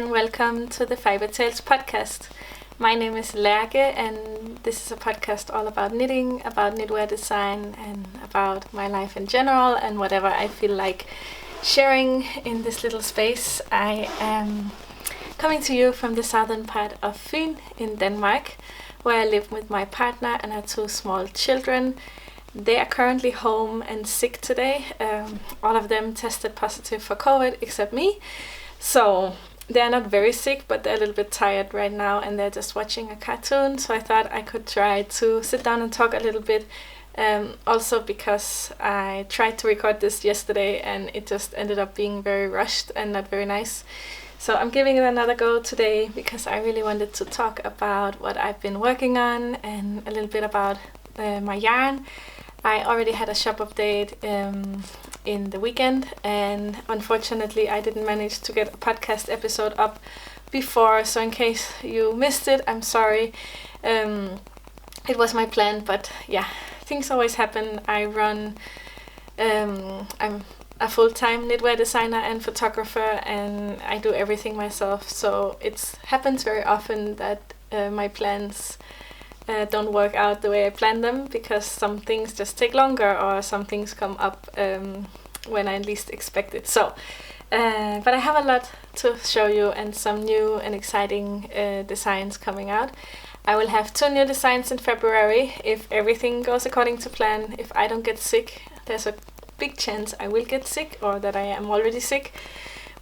and welcome to the Fiber Tales podcast. My name is Lærke, and this is a podcast all about knitting, about knitwear design, and about my life in general, and whatever I feel like sharing in this little space. I am coming to you from the southern part of Fyn in Denmark, where I live with my partner and our two small children. They are currently home and sick today. All of them tested positive for COVID except me. So they're not very sick, but they're a little bit tired right now and they're just watching a cartoon. So I thought I could try to sit down and talk a little bit. Also because I tried to record this yesterday and it just ended up being very rushed and not very nice. So I'm giving it another go today because I really wanted to talk about what I've been working on and a little bit about my yarn. I already had a shop update in the weekend, and unfortunately I didn't manage to get a podcast episode up before, so in case you missed it, I'm sorry. It was my plan, but yeah, things always happen. I'm a full-time knitwear designer and photographer, and I do everything myself, so it happens very often that my plans don't work out the way I planned them, because some things just take longer or some things come up when I least expect it. So, but I have a lot to show you and some new and exciting designs coming out. I will have 2 new designs in February if everything goes according to plan. If I don't get sick, there's a big chance I will get sick, or that I am already sick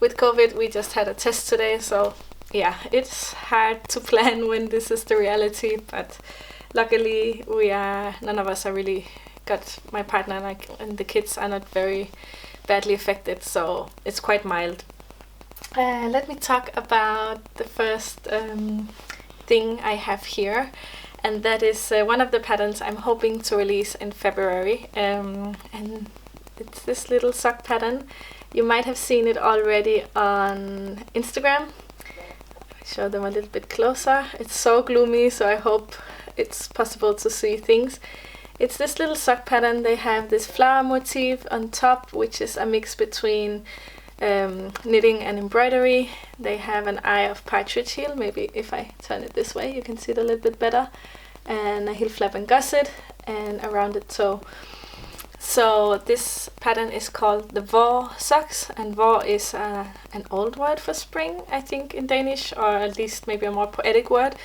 with COVID. We just had a test today, so yeah, it's hard to plan when this is the reality, but luckily none of us are really my partner and the kids are not very badly affected, so it's quite mild. Let me talk about the first thing I have here, and that is one of the patterns I'm hoping to release in February, and it's this little sock pattern. You might have seen it already on Instagram. Show them a little bit closer. It's so gloomy, so I hope it's possible to see things. It's this little sock pattern. They have this flower motif on top, which is a mix between knitting and embroidery. They have an eye of partridge heel. Maybe if I turn it this way you can see it a little bit better, and a heel flap and gusset and a rounded toe. So this pattern is called the vår socks, and vår is an old word for spring, I think, in Danish, or at least maybe a more poetic word,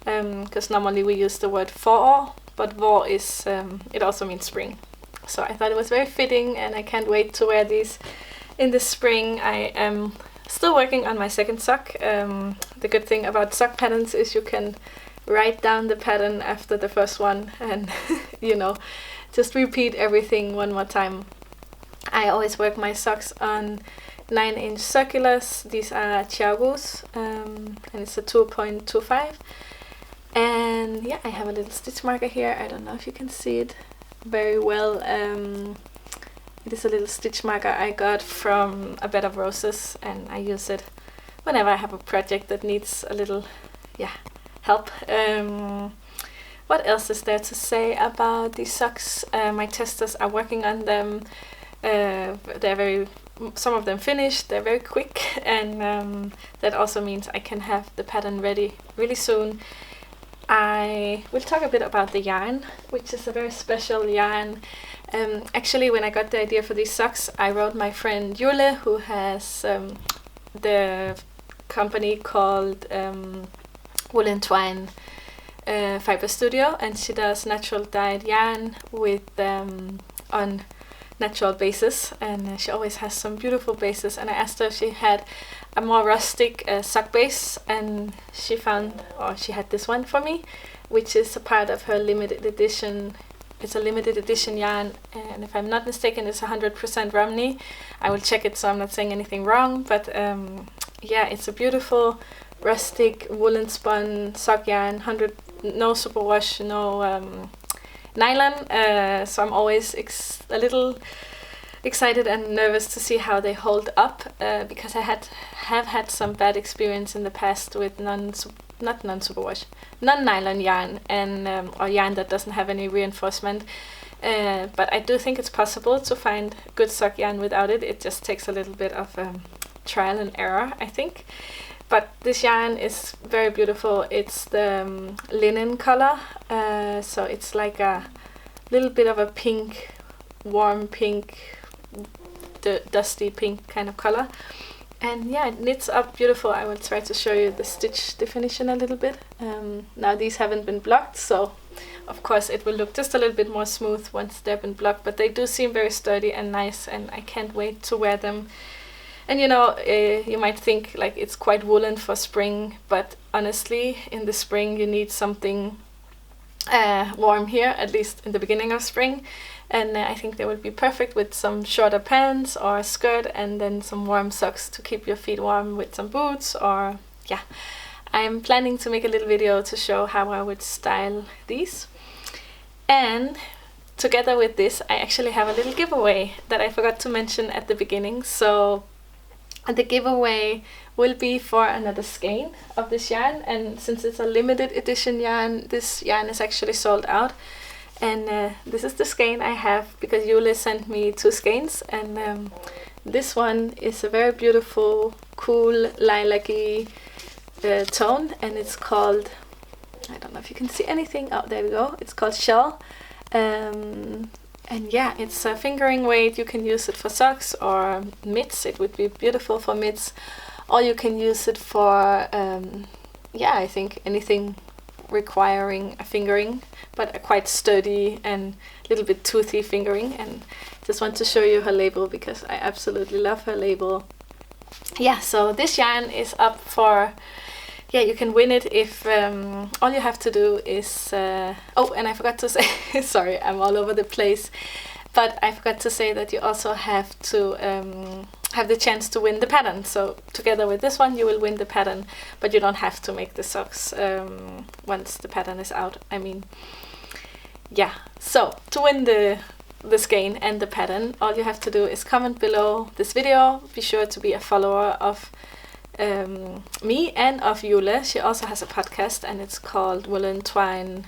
because normally we use the word forår, but vår is it also means spring. So I thought it was very fitting, and I can't wait to wear these in the spring. I am still working on my second sock. The good thing about sock patterns is you can write down the pattern after the first one and just repeat everything one more time. I always work my socks on 9-inch circulars. These are Chiaogus, and it's a 2.25. And yeah, I have a little stitch marker here. I don't know if you can see it very well. It is a little stitch marker I got from a bed of roses, and I use it whenever I have a project that needs a little help. What else is there to say about these socks? My testers are working on them. Some of them finished. They're very quick, and that also means I can have the pattern ready really soon. I will talk a bit about the yarn, which is a very special yarn. Actually, when I got the idea for these socks, I wrote my friend Jules, who has the company called Wool & Twine Fiber Studio, and she does natural dyed yarn with on natural bases, and she always has some beautiful bases. And I asked her if she had a more rustic sock base, and she had this one for me, which is a part of her limited edition. It's a limited edition yarn, and if I'm not mistaken, it's 100% Romney. I will check it so I'm not saying anything wrong, but it's a beautiful rustic woolen spun sock yarn, no superwash, no nylon, so I'm always a little excited and nervous to see how they hold up, because I have had some bad experience in the past with non-nylon yarn, and or yarn that doesn't have any reinforcement. But I do think it's possible to find good sock yarn without it. It just takes a little bit of trial and error, I think. But this yarn is very beautiful. It's the linen color, so it's like a little bit of a pink, warm pink, dusty pink kind of color. And yeah, it knits up beautiful. I will try to show you the stitch definition a little bit. Now these haven't been blocked, so of course it will look just a little bit more smooth once they've been blocked, but they do seem very sturdy and nice, and I can't wait to wear them. And you know, you might think like it's quite woolen for spring, but honestly in the spring you need something warm here, at least in the beginning of spring. And I think they will be perfect with some shorter pants or a skirt, and then some warm socks to keep your feet warm with some boots. Or yeah, I'm planning to make a little video to show how I would style these. And together with this, I actually have a little giveaway that I forgot to mention at the beginning. So the giveaway will be for another skein of this yarn, and since it's a limited edition yarn, this yarn is actually sold out. And this is the skein I have because Jules sent me 2 skeins, and this one is a very beautiful, cool, lilac-y tone, and it's called, I don't know if you can see anything, oh there we go, it's called Shell. And yeah, it's a fingering weight. You can use it for socks or mitts. It would be beautiful for mitts, or you can use it for yeah, I think anything requiring a fingering, but a quite sturdy and a little bit toothy fingering. And just want to show you her label because I absolutely love her label. Yeah, so this yarn is up for, yeah, you can win it if all you have to do is oh, and I forgot to say sorry, I'm all over the place, but I forgot to say that you also have to have the chance to win the pattern. So together with this one you will win the pattern, but you don't have to make the socks once the pattern is out. I mean, yeah, so to win the skein and the pattern, all you have to do is comment below this video. Be sure to be a follower of me and of Jules. She also has a podcast, and it's called Woolen Twine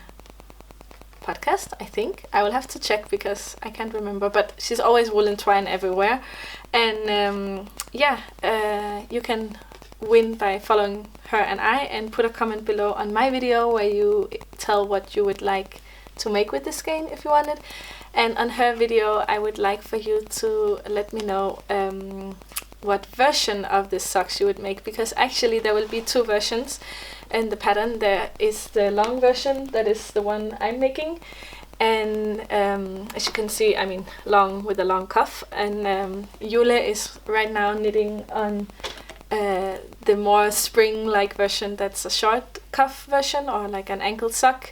Podcast, I think. I will have to check because I can't remember, but she's always Woolen Twine everywhere. And yeah, you can win by following her and I, and put a comment below on my video where you tell what you would like to make with the skein if you want it. And on her video I would like for you to let me know what version of the socks you would make, because actually there will be 2 versions in the pattern. There is the long version, that is the one I'm making, and as you can see, I mean long with a long cuff, and Jules is right now knitting on the more spring-like version, that's a short cuff version or like an ankle sock.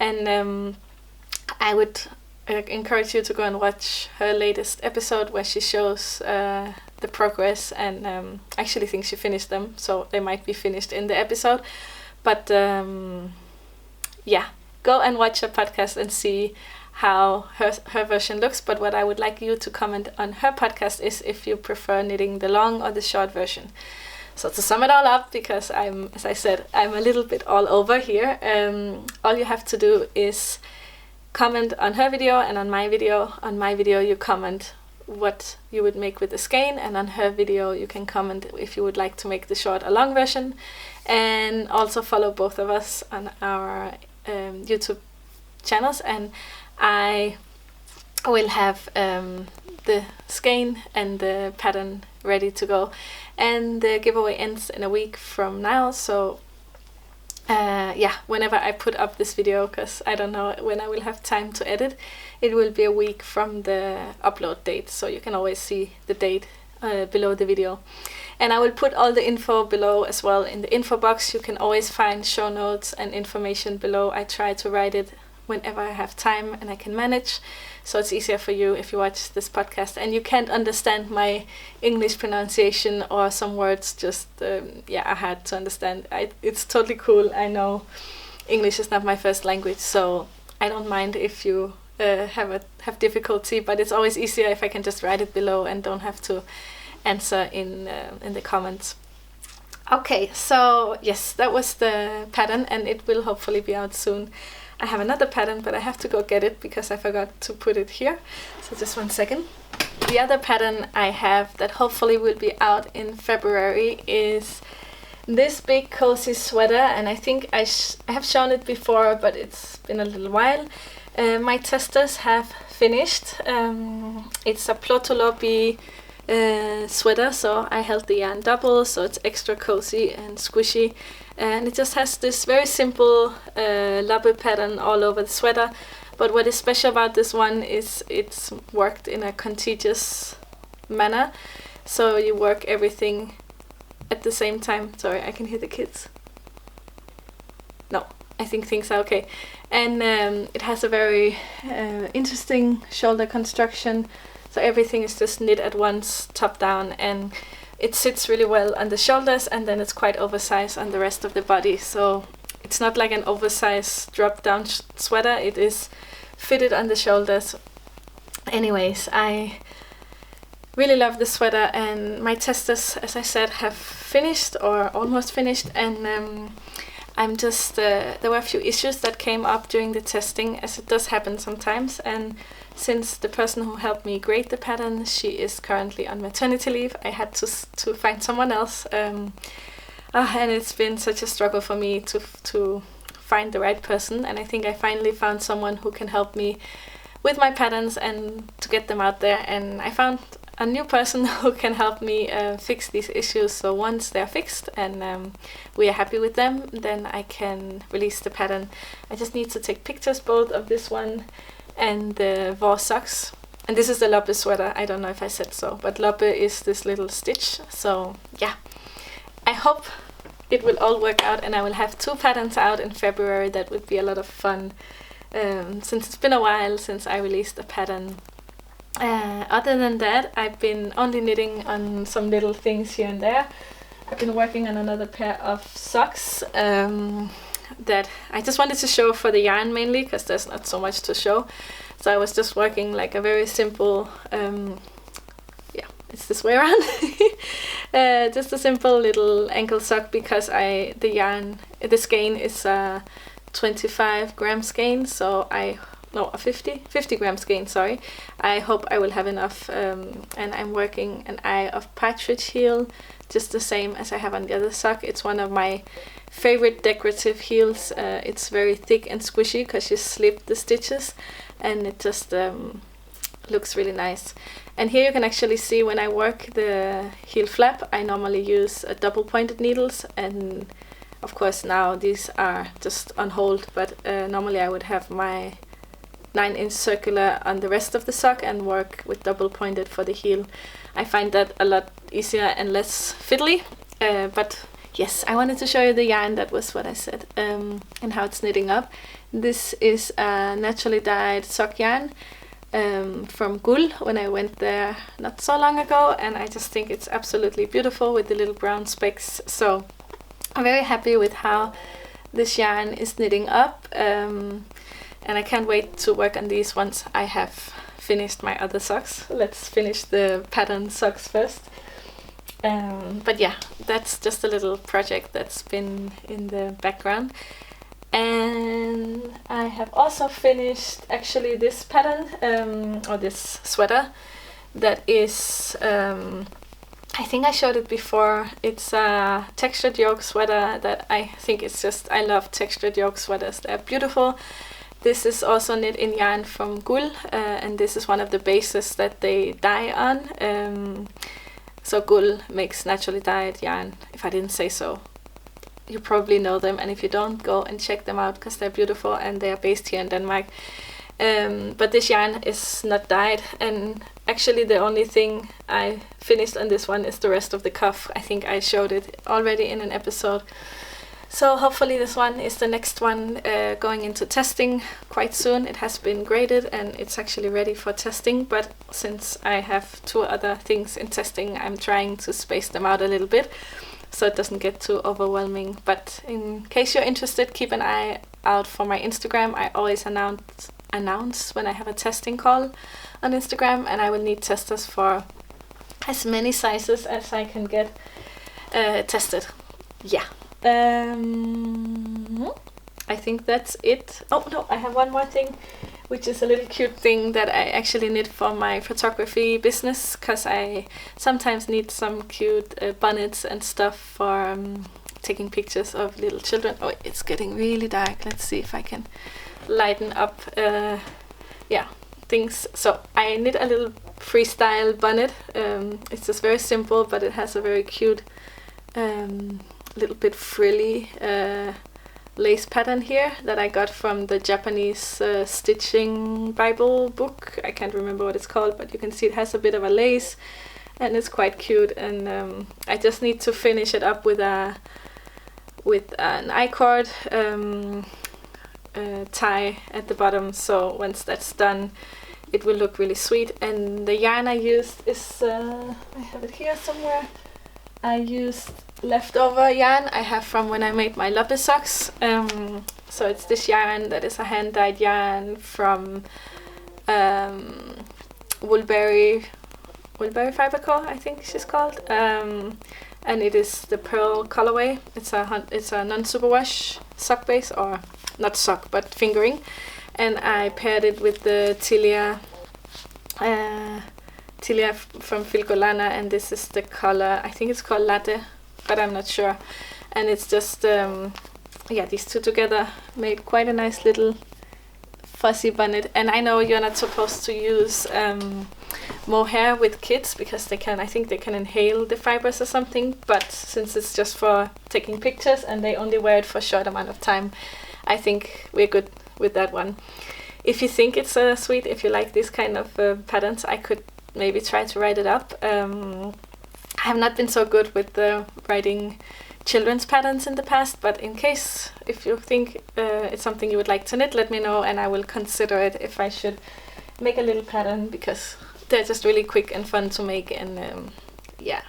And I would encourage you to go and watch her latest episode where she shows the progress, and I actually think she finished them, so they might be finished in the episode. But yeah, go and watch her podcast and see how her version looks. But what I would like you to comment on her podcast is if you prefer knitting the long or the short version. So to sum it all up, because as I said, I'm a little bit all over here, all you have to do is comment on her video and on my video. On my video you comment what you would make with the skein, and on her video you can comment if you would like to make the short or long version. And also follow both of us on our YouTube channels, and I will have the skein and the pattern ready to go. And the giveaway ends in a week from now, so yeah, whenever I put up this video, because I don't know when I will have time to edit, it will be a week from the upload date, so you can always see the date below the video. And I will put all the info below as well in the info box. You can always find show notes and information below. I try to write it whenever I have time and I can manage, so it's easier for you if you watch this podcast and you can't understand my English pronunciation or some words just yeah, I had to understand. It's totally cool. I know English is not my first language, so I don't mind if you have difficulty, but it's always easier if I can just write it below and don't have to answer in the comments. Okay, so yes, that was the pattern, and it will hopefully be out soon. I have another pattern, but I have to go get it because I forgot to put it here. So just 1 second. The other pattern I have that hopefully will be out in February is this big cozy sweater, and I think I have shown it before, but it's been a little while. My testers have finished. It's a Plötulopi sweater, so I held the yarn double, so it's extra cozy and squishy, and it just has this very simple Loppe pattern all over the sweater. But what is special about this one is it's worked in a contiguous manner, so you work everything at the same time. Sorry, I can hear the kids. No, I think things are okay. And it has a very interesting shoulder construction, so everything is just knit at once, top down, and it sits really well on the shoulders, and then it's quite oversized on the rest of the body. So it's not like an oversized drop down sweater, it is fitted on the shoulders. Anyways, I really love the sweater, and my testers, as I said, have finished or almost finished, and I'm just there were a few issues that came up during the testing, as it does happen sometimes, and since the person who helped me grade the pattern, she is currently on maternity leave, I had to find someone else, and it's been such a struggle for me to find the right person, and I think I finally found someone who can help me with my patterns and to get them out there, and I found a new person who can help me fix these issues. So once they're fixed and we are happy with them, then I can release the pattern. I just need to take pictures both of this one and the Vore socks. And this is the Loppe sweater, I don't know if I said so, but Loppe is this little stitch. So yeah, I hope it will all work out, and I will have 2 patterns out in February. That would be a lot of fun, since it's been a while since I released a pattern. Other than that, I've been only knitting on some little things here and there. I've been working on another pair of socks that I just wanted to show for the yarn mainly, because there's not so much to show. So I was just working like a very simple, it's this way around, just a simple little ankle sock, because the skein is a 25 gram skein, so a 50 gram skein, sorry. I hope I will have enough, and I'm working an eye of partridge heel, just the same as I have on the other sock. It's one of my favorite decorative heels. It's very thick and squishy because you slip the stitches, and it just looks really nice. And here you can actually see when I work the heel flap, I normally use double pointed needles, and of course now these are just on hold, but normally I would have my 9-inch circular on the rest of the sock and work with double pointed for the heel. I find that a lot easier and less fiddly, but yes, I wanted to show you the yarn. That was what I said, and how it's knitting up. This is a naturally dyed sock yarn from Jules when I went there not so long ago, and I just think it's absolutely beautiful with the little brown specks. So I'm very happy with how this yarn is knitting up, and I can't wait to work on these once I have finished my other socks. Let's finish the pattern socks first. But yeah, that's just a little project that's been in the background. And I have also finished actually this pattern, or this sweater, that is, I think I showed it before. It's a textured yoke sweater that I think it's just, I love textured yoke sweaters. They're beautiful. This is also knit in yarn from Jules, and this is one of the bases that they dye on. So Jules makes naturally dyed yarn, if I didn't say so. You probably know them, and if you don't, go and check them out because they're beautiful and they are based here in Denmark. But this yarn is not dyed, and actually the only thing I finished on this one is the rest of the cuff. I think I showed it already in an episode. So hopefully this one is the next one going into testing quite soon. It has been graded and it's actually ready for testing, but since I have 2 other things in testing, I'm trying to space them out a little bit so it doesn't get too overwhelming. But in case you're interested, keep an eye out for my Instagram. I always announce when I have a testing call on Instagram, and I will need testers for as many sizes as I can get tested. Yeah. I think that's it. Oh no, I have one more thing, which is a little cute thing that I actually knit for my photography business, because I sometimes need some cute bonnets and stuff for taking pictures of little children. Oh, it's getting really dark. Let's see if I can lighten up things. So I knit a little freestyle bonnet. It's just very simple, but it has a very cute little bit frilly lace pattern here that I got from the Japanese stitching Bible book. I can't remember what it's called, but you can see it has a bit of a lace and it's quite cute. And I just need to finish it up with an I-cord tie at the bottom, so once that's done it will look really sweet. And the yarn I used is I have it here somewhere. I used leftover yarn I have from when I made my Loppe socks. So it's this yarn that is a hand-dyed yarn from Woolberry Fiber Co, I think she's called. And it is the pearl colorway. It's a non-superwash sock base, or not sock but fingering. And I paired it with the Tilia from Filcolana, and this is the color, I think it's called Latte, but I'm not sure. And it's just these two together made quite a nice little fuzzy bonnet. And I know you're not supposed to use mohair with kids because I think they can inhale the fibers or something, but since it's just for taking pictures and they only wear it for a short amount of time, I think we're good with that one. If you think it's sweet, if you like this kind of patterns, I could maybe try to write it up. I have not been so good with writing children's patterns in the past, but in case, if you think it's something you would like to knit, let me know and I will consider it if I should make a little pattern, because they're just really quick and fun to make. And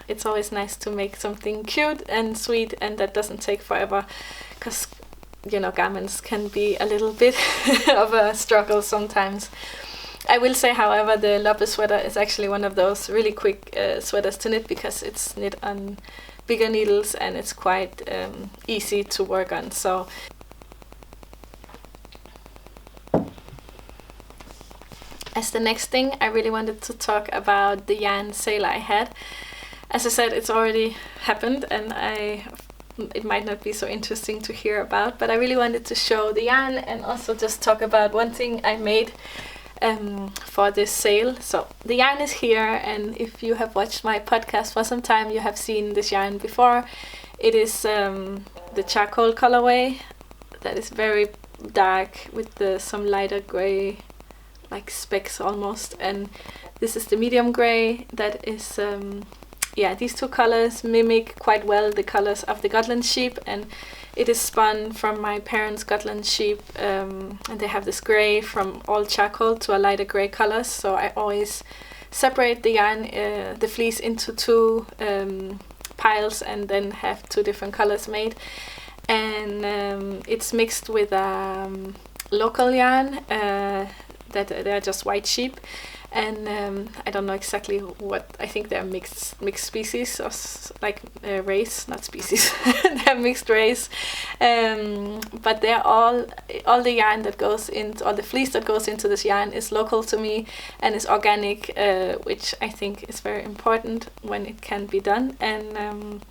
it's always nice to make something cute and sweet and that doesn't take forever, because garments can be a little bit of a struggle sometimes. I will say, however, the Loppe sweater is actually one of those really quick sweaters to knit, because it's knit on bigger needles and it's quite easy to work on. So as the next thing, I really wanted to talk about the yarn sale I had. As I said, it's already happened and it might not be so interesting to hear about, but I really wanted to show the yarn and also just talk about one thing I made for this sale. So the yarn is here, and if you have watched my podcast for some time, you have seen this yarn before. It is the charcoal colorway that is very dark with some lighter gray, like specks almost, and this is the medium gray that is these two colors mimic quite well the colors of the Gotland sheep, and it is spun from my parents' Gotland sheep, and they have this gray from all charcoal to a lighter gray colors. So I always separate the yarn, the fleece, into two piles and then have two different colors made. And it's mixed with local yarn that they're just white sheep. And I don't know exactly what, I think they're mixed species, or like race, not species. They're mixed race, but they're all the yarn that goes into, all the fleece that goes into this yarn is local to me and is organic, which I think is very important when it can be done. And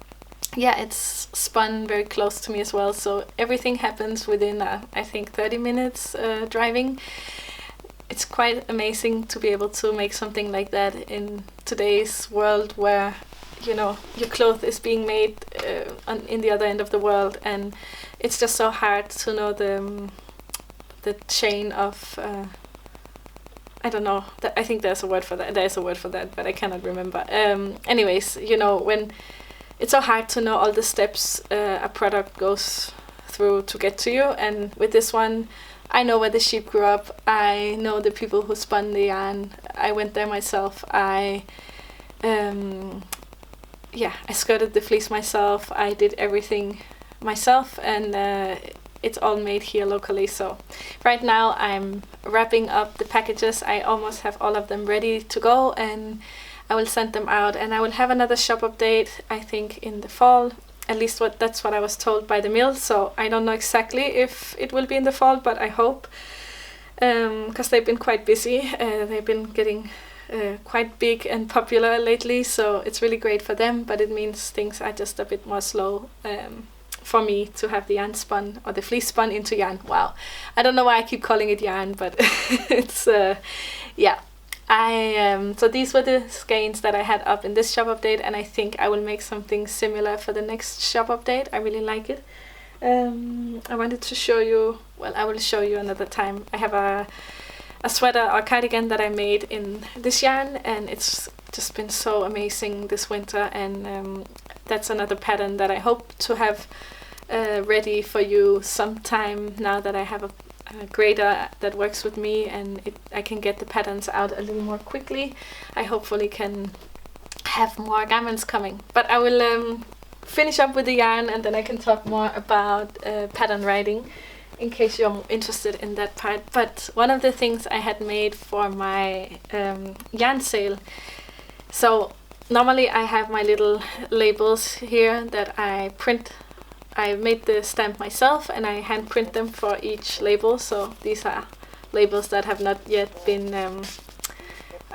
it's spun very close to me as well, so everything happens within I think 30 minutes driving. It's quite amazing to be able to make something like that in today's world, where your clothes is being made in the other end of the world, and it's just so hard to know the chain of I don't know. I think there's a word for that. There's a word for that, but I cannot remember. Anyways, when it's so hard to know all the steps a product goes through to get to you, and with this one, I know where the sheep grew up. I know the people who spun the yarn. I went there myself. I skirted the fleece myself. I did everything myself, and it's all made here locally. So right now I'm wrapping up the packages. I almost have all of them ready to go, and I will send them out. And I will have another shop update, I think, in the fall. At least that's what I was told by the mill, so I don't know exactly if it will be in the fall, but I hope, because they've been quite busy. They've been getting quite big and popular lately, so it's really great for them, but it means things are just a bit more slow. for me to have the yarn spun, or the fleece spun into yarn. Wow, I don't know why I keep calling it yarn, but it's yeah. So these were the skeins that I had up in this shop update, and I think I will make something similar for the next shop update. I really like it. I wanted to show you, well, I will show you another time. I have a sweater or cardigan that I made in this yarn, and it's just been so amazing this winter, and that's another pattern that I hope to have ready for you sometime, now that I have a grader that works with me, and I can get the patterns out a little more quickly. I hopefully can have more garments coming, but I will finish up with the yarn, and then I can talk more about pattern writing, in case you're interested in that part. But one of the things I had made for my yarn sale, so normally I have my little labels here that I print. I made the stamp myself, and I hand print them for each label. So these are labels that have not yet been,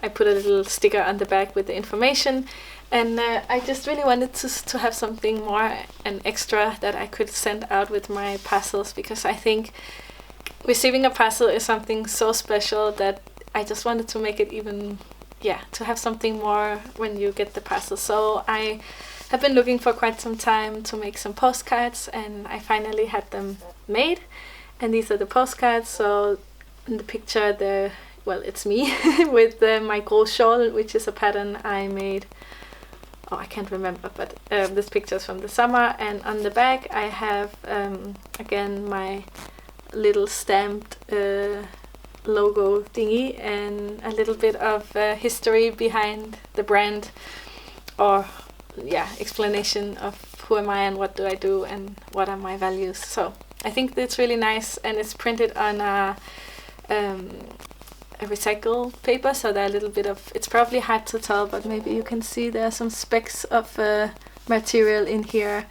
I put a little sticker on the back with the information, and I just really wanted to have something more, an extra that I could send out with my parcels, because I think receiving a parcel is something so special that I just wanted to make it even, to have something more when you get the parcel. So I have been looking for quite some time to make some postcards, and I finally had them made. And these are the postcards. So in the picture, it's me with my gros shawl, which is a pattern I made. Oh, I can't remember, but this picture is from the summer. And on the back, I have again my little stamped logo thingy, and a little bit of history behind the brand, or explanation of who am I and what do I do and what are my values. So I think it's really nice, and it's printed on a recycled paper, so there are a little bit of, it's probably hard to tell, but maybe you can see there are some specks of material in here.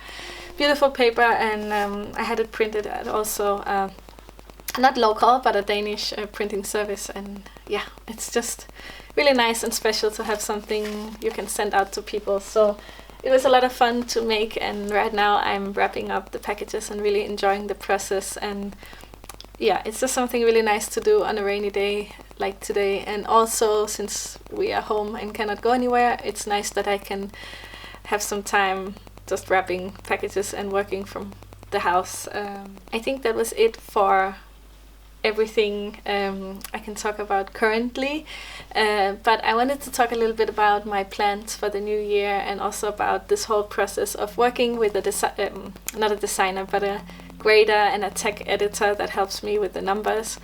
Beautiful paper, and I had it printed at also not local, but a Danish printing service, and it's just really nice and special to have something you can send out to people. So it was a lot of fun to make, and right now I'm wrapping up the packages and really enjoying the process. And it's just something really nice to do on a rainy day like today. And also, since we are home and cannot go anywhere, it's nice that I can have some time just wrapping packages and working from the house. I think that was it for everything I can talk about currently, but I wanted to talk a little bit about my plans for the new year, and also about this whole process of working with not a designer, but a grader and a tech editor that helps me with the numbers.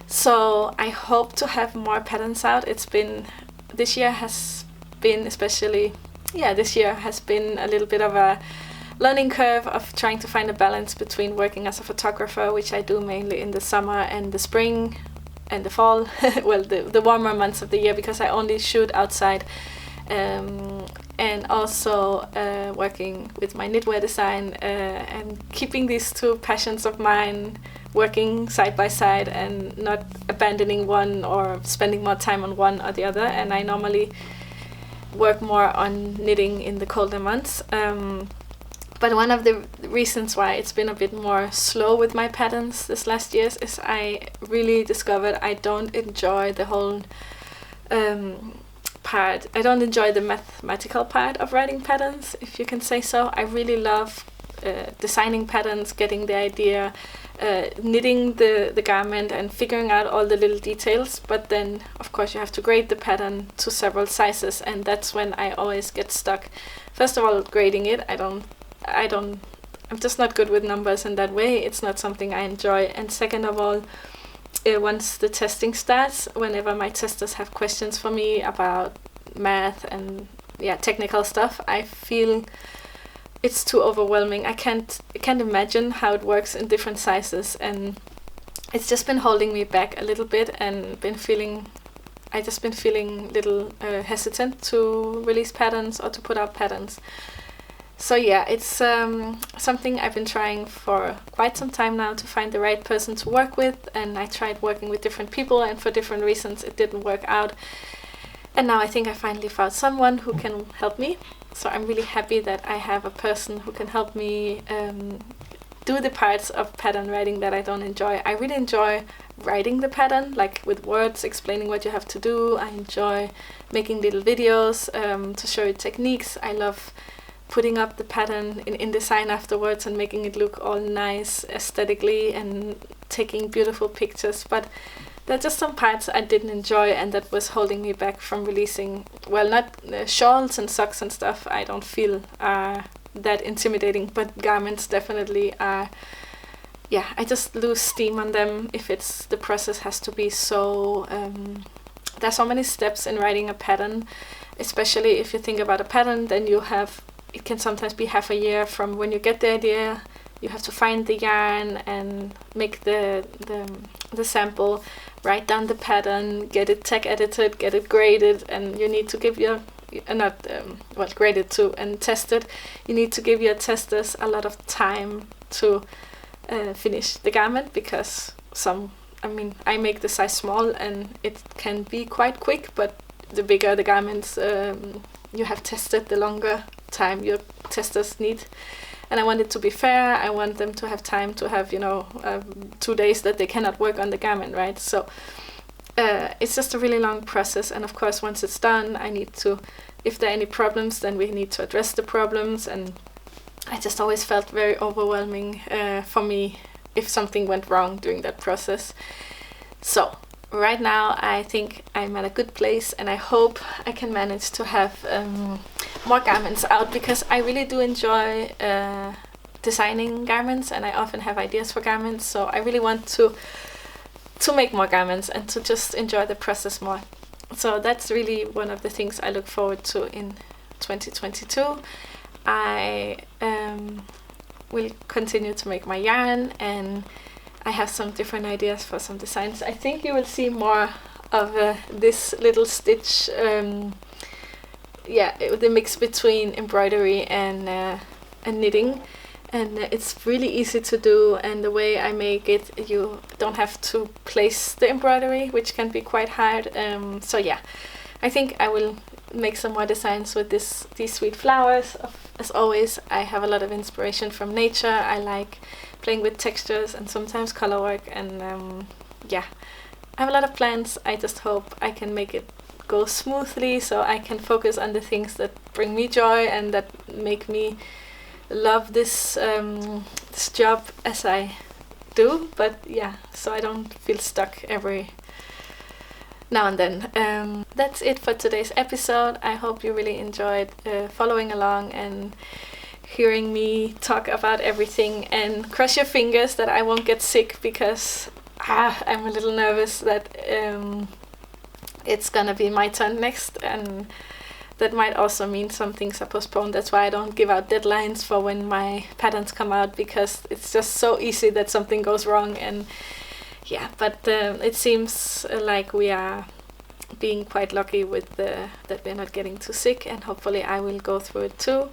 So I hope to have more patterns out. This year has been a little bit of a learning curve of trying to find a balance between working as a photographer, which I do mainly in the summer and the spring and the fall, well, the warmer months of the year, because I only shoot outside, and also working with my knitwear design, and keeping these two passions of mine working side by side, and not abandoning one or spending more time on one or the other. And I normally work more on knitting in the colder months. But one of the reasons why it's been a bit more slow with my patterns this last year is I really discovered I don't enjoy the whole part. I don't enjoy the mathematical part of writing patterns, if you can say so. I really love designing patterns, getting the idea, knitting the garment and figuring out all the little details. But then, of course, you have to grade the pattern to several sizes, and that's when I always get stuck. First of all, grading it, I'm just not good with numbers in that way. It's not something I enjoy. And second of all, once the testing starts, whenever my testers have questions for me about math and technical stuff, I feel it's too overwhelming. I can't imagine how it works in different sizes, and it's just been holding me back a little bit, and I just been feeling a little hesitant to release patterns or to put out patterns. So it's something I've been trying for quite some time now, to find the right person to work with, and I tried working with different people, and for different reasons it didn't work out. And now I think I finally found someone who can help me. So I'm really happy that I have a person who can help me do the parts of pattern writing that I don't enjoy. I really enjoy writing the pattern, like with words, explaining what you have to do. I enjoy making little videos to show you techniques. I love putting up the pattern in InDesign afterwards and making it look all nice aesthetically and taking beautiful pictures. But there are just some parts I didn't enjoy, and that was holding me back from releasing, well, not shawls and socks and stuff I don't feel are that intimidating, but garments definitely are. Yeah, I just lose steam on them if the process has to be so, there's so many steps in writing a pattern, especially if you think about a pattern, then it can sometimes be half a year from when you get the idea. You have to find the yarn and make the sample, write down the pattern, get it tag edited, get it graded, and you need to give your graded too and tested. You need to give your testers a lot of time to finish the garment, because I make the size small and it can be quite quick, but the bigger the garments you have tested, the longer time your testers need. And I want it to be fair. I want them to have time to have 2 days that they cannot work on the garment, right? So it's just a really long process, and of course once it's done, I need to, if there are any problems, then we need to address the problems. And I just always felt very overwhelming for me if something went wrong during that process. So right now I think I'm at a good place, and I hope I can manage to have more garments out, because I really do enjoy designing garments, and I often have ideas for garments, so I really want to make more garments and to just enjoy the process more. So that's really one of the things I look forward to in 2022. I will continue to make my yarn, and I have some different ideas for some designs. I think you will see more of this little stitch, the mix between embroidery and knitting. And it's really easy to do, and the way I make it, you don't have to place the embroidery, which can be quite hard. So yeah, I think I will make some more designs with these sweet flowers. As always, I have a lot of inspiration from nature. I like playing with textures and sometimes color work, and I have a lot of plans. I just hope I can make it go smoothly, so I can focus on the things that bring me joy and that make me love this job as I do. But yeah, so I don't feel stuck every now and then. That's it for today's episode. I hope you really enjoyed following along and hearing me talk about everything, and cross your fingers that I won't get sick, because I'm a little nervous that it's gonna be my turn next, and that might also mean some things are postponed. That's why I don't give out deadlines for when my patterns come out, because it's just so easy that something goes wrong. And yeah, but it seems like we are being quite lucky with that we're not getting too sick, and hopefully I will go through it too.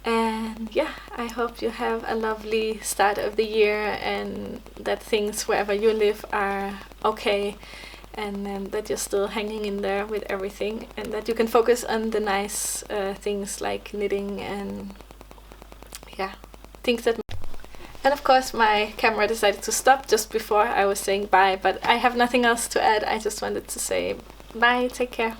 And yeah, I hope you have a lovely start of the year, and that things wherever you live are okay, and that you're still hanging in there with everything, and that you can focus on the nice things like knitting and things that. And of course my camera decided to stop just before I was saying bye, but I have nothing else to add. I just wanted to say bye, take care.